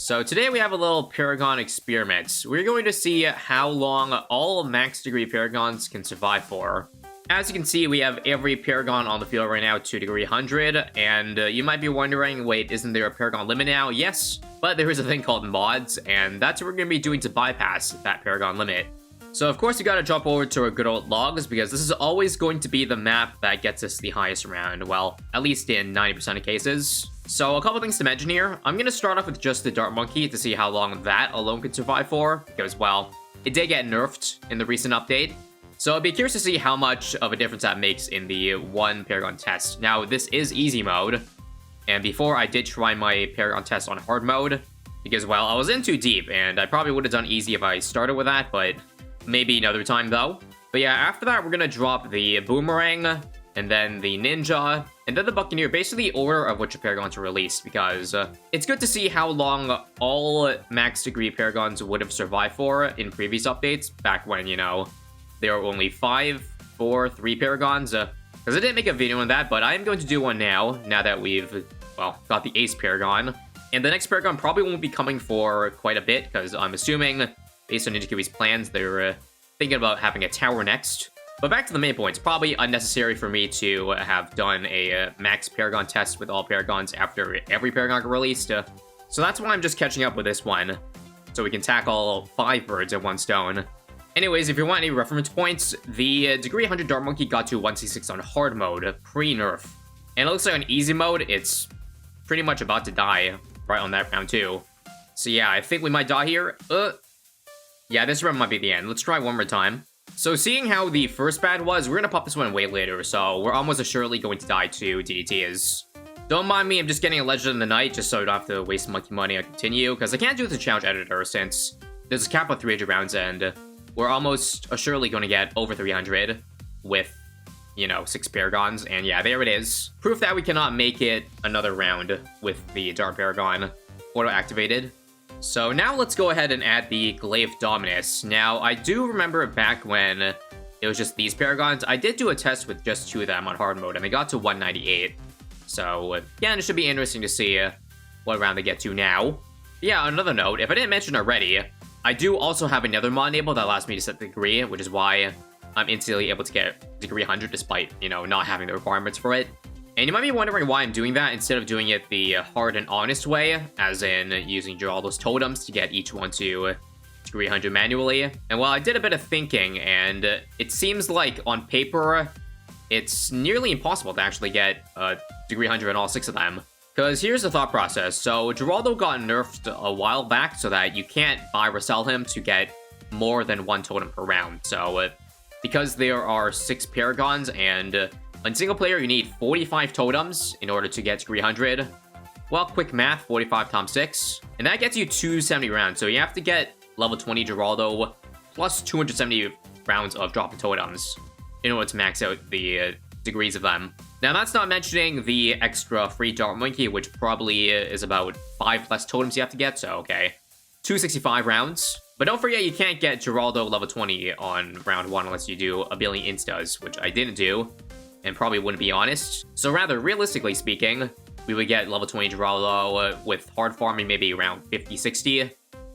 So today we have a little Paragon experiment. We're going to see how long all max degree Paragons can survive for. As you can see, we have every Paragon on the field right now to degree 100, and you might be wondering, wait, isn't there a Paragon limit now? Yes, but there is a thing called mods, and that's what we're going to be doing to bypass that Paragon limit. So of course you gotta jump over to our good old logs, because this is always going to be the map that gets us the highest round, well, at least in 90% of cases. So a couple things to mention here. I'm gonna start off with just the Dart Monkey to see how long that alone could survive for, because, well, it did get nerfed in the recent update. So I'd be curious to see how much of a difference that makes in the one Paragon test. Now, this is easy mode, and before I did try my Paragon test on hard mode, because, well, I was in too deep, and I probably would have done easy if I started with that, but maybe another time, though. But yeah, after that, we're gonna drop the Boomerang, and then the Ninja, and then the Buccaneer, basically the order of which Paragons are released, because it's good to see how long all max degree Paragons would have survived for in previous updates, back when, you know, there were only 5, 4, 3 Paragons, because I didn't make a video on that, but I am going to do one now that we've, well, got the Ace Paragon. And the next Paragon probably won't be coming for quite a bit, because I'm assuming, based on Ninja Kiwi's plans, they're thinking about having a tower next. But back to the main point, it's probably unnecessary for me to have done a max Paragon test with all Paragons after every Paragon got released. So that's why I'm just catching up with this one, so we can tackle 5 birds at one stone. Anyways, if you want any reference points, the degree 100 Dart Monkey got to 166 on hard mode, pre-nerf. And it looks like on easy mode, it's pretty much about to die right on that round too. So yeah, I think we might die here. Yeah, this round might be the end. Let's try one more time. So seeing how the first bad was, we're gonna pop this one way later, so we're almost assuredly going to die to DDTs. Don't mind me, I'm just getting a Legend in the Night, just so I don't have to waste monkey money on continue, because I can't do the challenge editor since there's a cap of 300 rounds, and we're almost assuredly going to get over 300 with, you know, 6 Paragons, and yeah, there it is. Proof that we cannot make it another round with the Dart Paragon auto-activated. So now let's go ahead and add the Glaive Dominus. Now, I do remember back when it was just these Paragons, I did do a test with just 2 of them on hard mode, and they got to 198. So, yeah, it should be interesting to see what round they get to now. Yeah, on another note, if I didn't mention already, I do also have another mod enabled that allows me to set the degree, which is why I'm instantly able to get degree 100 despite, you know, not having the requirements for it. And you might be wondering why I'm doing that instead of doing it the hard and honest way, as in using all those totems to get each one to degree 100 manually. And well, I did a bit of thinking, and it seems like on paper, it's nearly impossible to actually get degree 100 on all 6 of them. Because here's the thought process. So Geraldo got nerfed a while back so that you can't buy or sell him to get more than 1 totem per round. So because there are 6 Paragons and on single player, you need 45 totems in order to get degree 100. Well, quick math, 45 times 6. And that gets you 270 rounds. So you have to get level 20 Geraldo plus 270 rounds of dropping totems in order to max out the degrees of them. Now, that's not mentioning the extra free Dart Monkey, which probably is about 5 less totems you have to get. So, okay, 265 rounds. But don't forget, you can't get Geraldo level 20 on round 1 unless you do a billion instas, which I didn't do. And probably wouldn't be honest. So rather, realistically speaking, we would get level 20 Geraldo with hard farming maybe around 50, 60.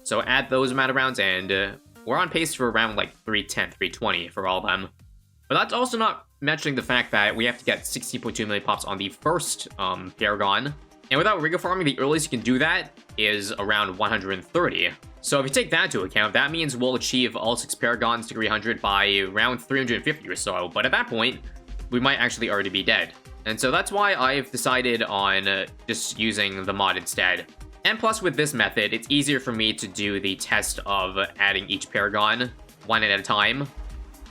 So add those amount of rounds, and we're on pace for around like 310, 320 for all of them. But that's also not mentioning the fact that we have to get 16.2 million pops on the first Paragon. And without Riga farming, the earliest you can do that is around 130. So if you take that into account, that means we'll achieve all 6 Paragons degree 100 by around 350 or so. But at that point, we might actually already be dead. And so that's why I've decided on just using the mod instead. And plus with this method, it's easier for me to do the test of adding each Paragon one at a time.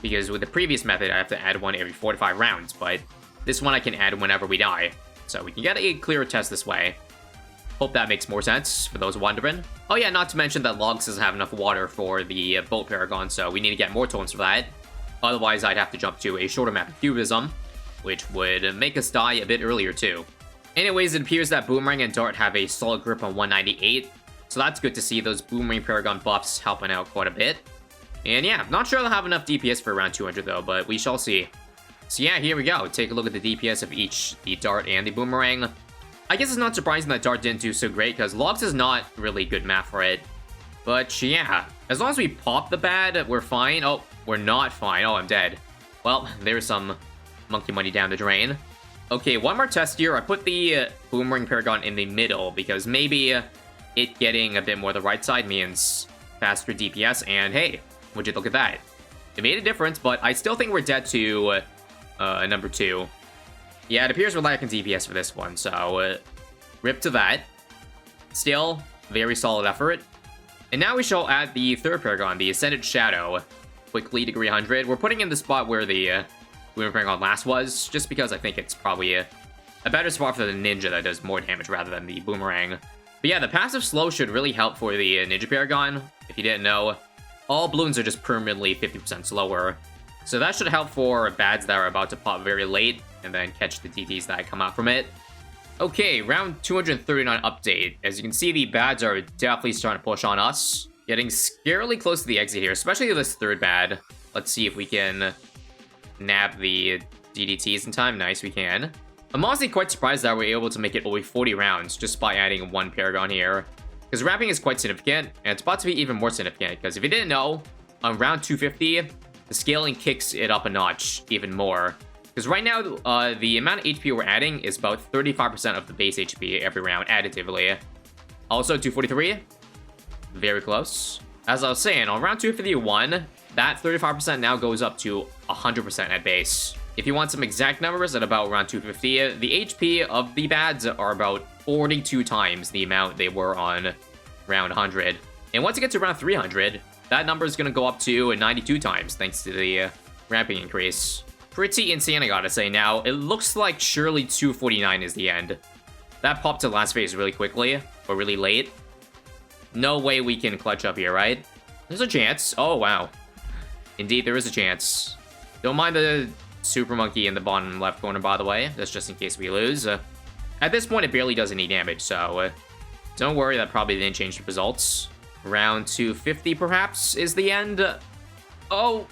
Because with the previous method, I have to add one every 4 to 5 rounds. But this one I can add whenever we die. So we can get a clearer test this way. Hope that makes more sense for those wondering. Oh yeah, not to mention that Logs doesn't have enough water for the Bolt Paragon, so we need to get more totems for that. Otherwise, I'd have to jump to a shorter map of Cubism, which would make us die a bit earlier too. Anyways, it appears that Boomerang and Dart have a solid grip on 198, so that's good to see those Boomerang Paragon buffs helping out quite a bit. And yeah, not sure they'll have enough DPS for around 200 though, but we shall see. So yeah, here we go. Take a look at the DPS of each, the Dart and the Boomerang. I guess it's not surprising that Dart didn't do so great, because Logs is not really good math for it. But yeah, as long as we pop the bad, we're fine. Oh, we're not fine. Oh, I'm dead. Well, there's some monkey money down the drain. Okay, one more test here. I put the Boomerang Paragon in the middle, because maybe it getting a bit more the right side means faster DPS, and hey, would you look at that? It made a difference, but I still think we're dead to number 2. Yeah, it appears we're lacking DPS for this one, so rip to that. Still, very solid effort. And now we shall add the third Paragon, the Ascended Shadow. Quickly, degree 100. We're putting in the spot where the Paragon Last was, just because I think it's probably a better spot for the Ninja that does more damage rather than the Boomerang. But yeah, the passive slow should really help for the Ninja Paragon. If you didn't know, all Bloons are just permanently 50% slower. So that should help for bads that are about to pop very late, and then catch the DTs that come out from it. Okay, round 239 update. As you can see, the bads are definitely starting to push on us. Getting scarily close to the exit here, especially this third bad. Let's see if we can nab the DDTs in time. Nice, we can. I'm honestly quite surprised that we're able to make it only 40 rounds just by adding one Paragon here. Because wrapping is quite significant, and it's about to be even more significant, because if you didn't know, on round 250, the scaling kicks it up a notch even more. Because right now, the amount of HP we're adding is about 35% of the base HP every round, additively. Also, 243, very close. As I was saying, on round 251, that 35% now goes up to 100% at base. If you want some exact numbers, at about round 250, the HP of the bads are about 42 times the amount they were on round 100. And once you get to round 300, that number is going to go up to 92 times, thanks to the ramping increase. Pretty insane, I gotta say. Now, it looks like surely 249 is the end. That popped to last phase really quickly, or really late. No way we can clutch up here, right? There's a chance. Oh, wow. Indeed, there is a chance. Don't mind the Super Monkey in the bottom left corner, by the way. That's just in case we lose. At this point, it barely does any damage, so don't worry, that probably didn't change the results. Round 250, perhaps, is the end. Oh,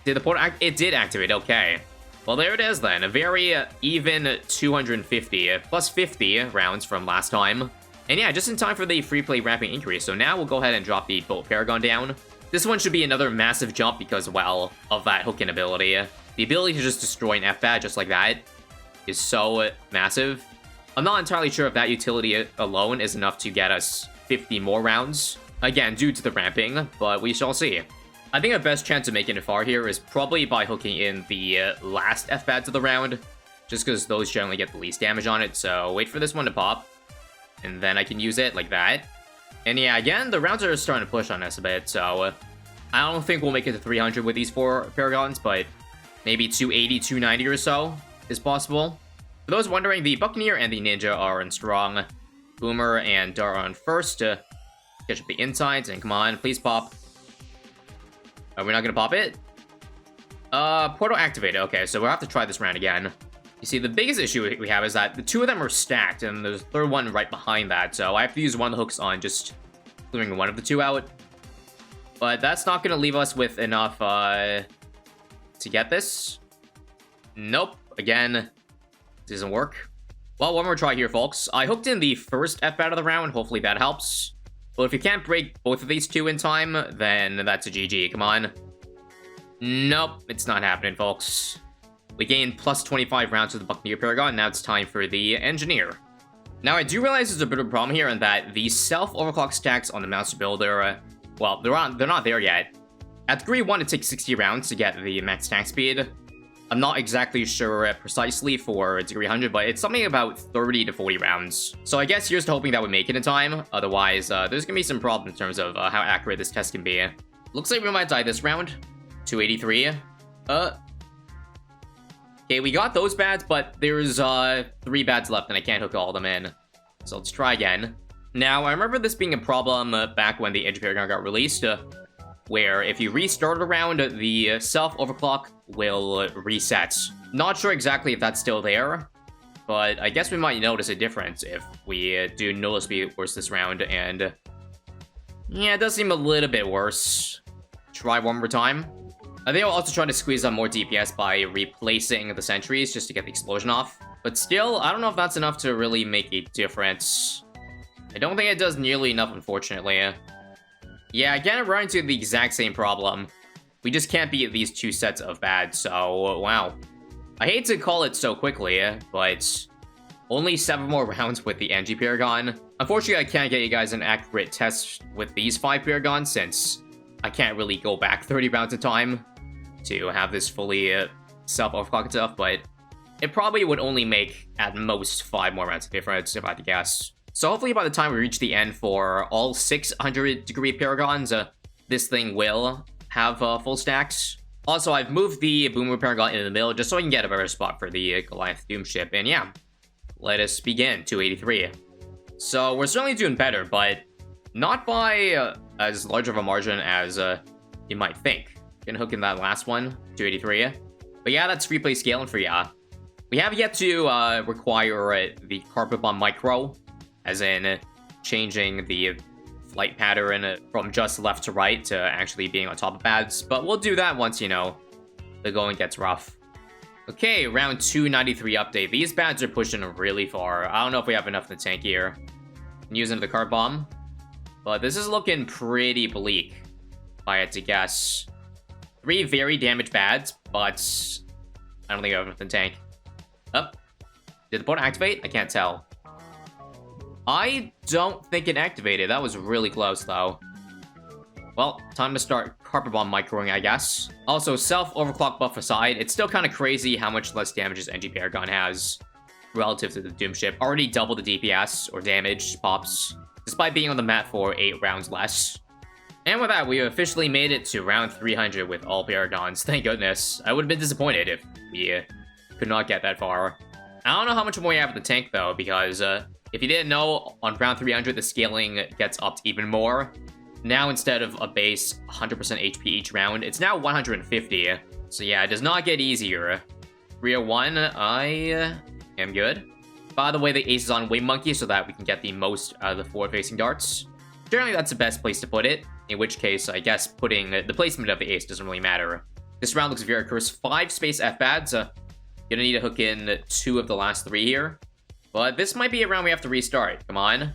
did the portal it did activate, okay. Well, there it is then, a very even 250, plus 50 rounds from last time. And yeah, just in time for the free play ramping increase, so now we'll go ahead and drop the Bolt Paragon down. This one should be another massive jump because, well, of that hooking ability. The ability to just destroy an F-Bat just like that is so massive. I'm not entirely sure if that utility alone is enough to get us 50 more rounds. Again, due to the ramping, but we shall see. I think our best chance of making it far here is probably by hooking in the last F-Bats of the round, just because those generally get the least damage on it, so wait for this one to pop, and then I can use it like that. And yeah, again, the rounds are starting to push on us a bit, so I don't think we'll make it to 300 with these 4 Paragons, but maybe 280, 290 or so is possible. For those wondering, the Buccaneer and the Ninja are in strong. Boomer and Dart are on first to catch up the insides, and come on, please pop. Are we not gonna pop it? Portal activated. Okay, so we'll have to try this round again. You see, the biggest issue we have is that the 2 of them are stacked, and there's a third one right behind that, so I have to use one of the hooks on just clearing one of the 2 out. But that's not gonna leave us with enough, to get this. Nope. Again, doesn't work. Well, one more try here, folks. I hooked in the first F-Bat of the round. Hopefully that helps. But if you can't break both of these 2 in time, then that's a GG. Come on. Nope, it's not happening, folks. We gained plus 25 rounds with the Buccaneer Paragon. Now it's time for the Engineer. Now, I do realize there's a bit of a problem here in that the self-overclock stacks on the Monster Builder, well, they're not there yet. At degree 1, it takes 60 rounds to get the max stack speed. I'm not exactly sure precisely for degree 100, but it's something about 30 to 40 rounds. So I guess here's to hoping that we make it in time. Otherwise, there's gonna be some problems in terms of how accurate this test can be. Looks like we might die this round. 283. Okay, we got those bads, but there's 3 bads left and I can't hook all of them in. So let's try again. Now, I remember this being a problem back when the Edge Paragon got released, where if you restart a round, the self-overclock will reset. Not sure exactly if that's still there, but I guess we might notice a difference if we do noticeably worse this round, and yeah, it does seem a little bit worse. Try one more time. I think I'll also try to squeeze out more DPS by replacing the sentries just to get the explosion off, but But still, I don't know if that's enough to really make a difference. I don't think it does nearly enough, unfortunately. Yeah, again, I'm running into the exact same problem. We just can't beat these two sets of bad, so, wow. I hate to call it so quickly, but only 7 more rounds with the NG Paragon. Unfortunately, I can't get you guys an accurate test with these 5 Paragons, since I can't really go back 30 rounds of time to have this fully self-overclocked stuff, but it probably would only make, at most, 5 more rounds of difference, if I had to guess. So hopefully by the time we reach the end for all 600-degree Paragons, this thing will have full stacks. Also, I've moved the Boomer Paragon into the middle just so I can get a better spot for the Goliath Doom ship. And yeah, let us begin, 283. So we're certainly doing better, but not by as large of a margin as you might think. Gonna hook in that last one, 283. But yeah, that's replay scaling for ya. We have yet to require the Carpet Bomb Micro, as in changing the flight pattern from just left to right to actually being on top of pads, but we'll do that once, you know, the going gets rough. Okay, round 293 update. These pads are pushing really far. I don't know if we have enough in the tank here. I'm using the card bomb, but this is looking pretty bleak, if I had to guess. 3 very damaged pads, but I don't think I have enough in the tank. Oh, did the portal activate? I can't tell. I don't think it activated. That was really close, though. Well, time to start Carpet Bomb microing, I guess. Also, self-overclock buff aside, it's still kind of crazy how much less damage this NG Paragon has relative to the Doom ship. Already double the DPS, or damage, pops, despite being on the map for 8 rounds less. And with that, we have officially made it to round 300 with all Paragons. Thank goodness. I would have been disappointed if we could not get that far. I don't know how much more we have in the tank, though, because if you didn't know, on round 300, the scaling gets upped even more. Now, instead of a base 100% HP each round, it's now 150. So yeah, it does not get easier. 301, I am good. By the way, the ace is on Wing Monkey so that we can get the most out of the forward-facing darts. Generally, that's the best place to put it, in which case, I guess putting the placement of the ace doesn't really matter. This round looks very cursed. 5 space F-pads. Gonna need to hook in 2 of the last 3 here. But this might be a round we have to restart. Come on.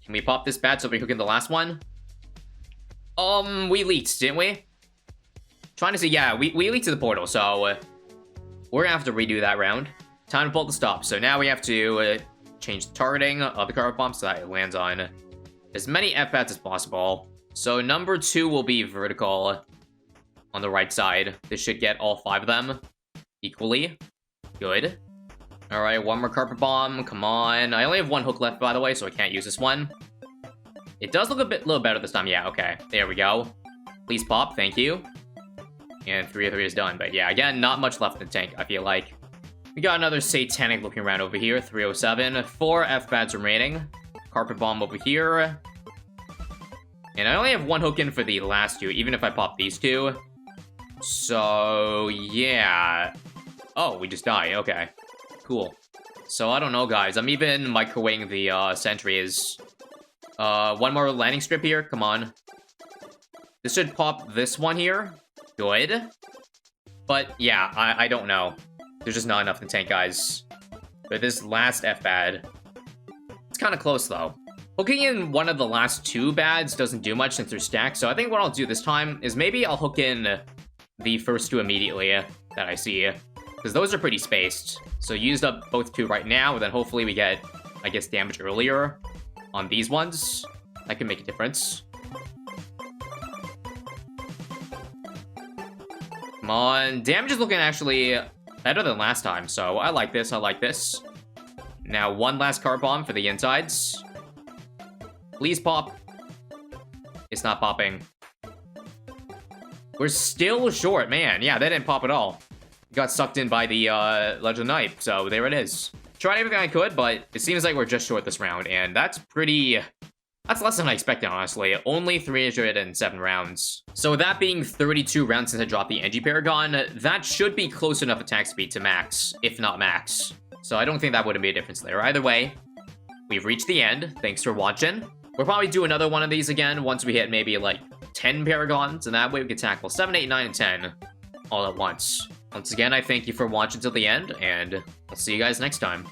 Can we pop this bad so we hook in the last one? We leaked, didn't we? Trying to see, yeah, we leaked to the portal, so we're gonna have to redo that round. Time to pull the stop. So now we have to change the targeting of the carpet bomb so that it lands on as many F-pads as possible. So number 2 will be vertical on the right side. This should get all 5 of them equally. Good. Alright, 1 more carpet bomb. Come on. I only have 1 hook left, by the way, so I can't use this one. It does look a little better this time. Yeah, okay. There we go. Please pop. Thank you. And 303 is done. But yeah, again, not much left in the tank, I feel like. We got another satanic looking round over here. 307. 4 F-pads remaining. Carpet bomb over here. And I only have 1 hook in for the last 2, even if I pop these 2. So, yeah. Oh, we just die. Okay. Cool. So, I don't know, guys. I'm even microwaving the sentries. 1 more landing strip here. Come on. This should pop this one here. Good. But, yeah, I don't know. There's just not enough in the tank, guys. But this last F-bad, it's kind of close, though. Hooking in one of the last 2 bads doesn't do much since they're stacked, so I think what I'll do this time is maybe I'll hook in the first 2 immediately that I see, because those are pretty spaced. So used up both 2 right now, and then hopefully we get, I guess, damage earlier on these ones. That can make a difference. Come on. Damage is looking actually better than last time, so I like this. I like this. Now, 1 last card bomb for the insides. Please pop. It's not popping. We're still short, man. Yeah, that didn't pop at all. Got sucked in by the Legend Knight, so there it is. Tried everything I could, but it seems like we're just short this round, and that's pretty... That's less than I expected, honestly. Only 307 rounds. So with that being 32 rounds since I dropped the NG Paragon, that should be close enough attack speed to max, if not max. So I don't think that would be a difference there. Either way, we've reached the end. Thanks for watching. We'll probably do another one of these again once we hit maybe like 10 Paragons, and that way we can tackle 7, 8, 9, and 10 all at once. Once again, I thank you for watching till the end, and I'll see you guys next time.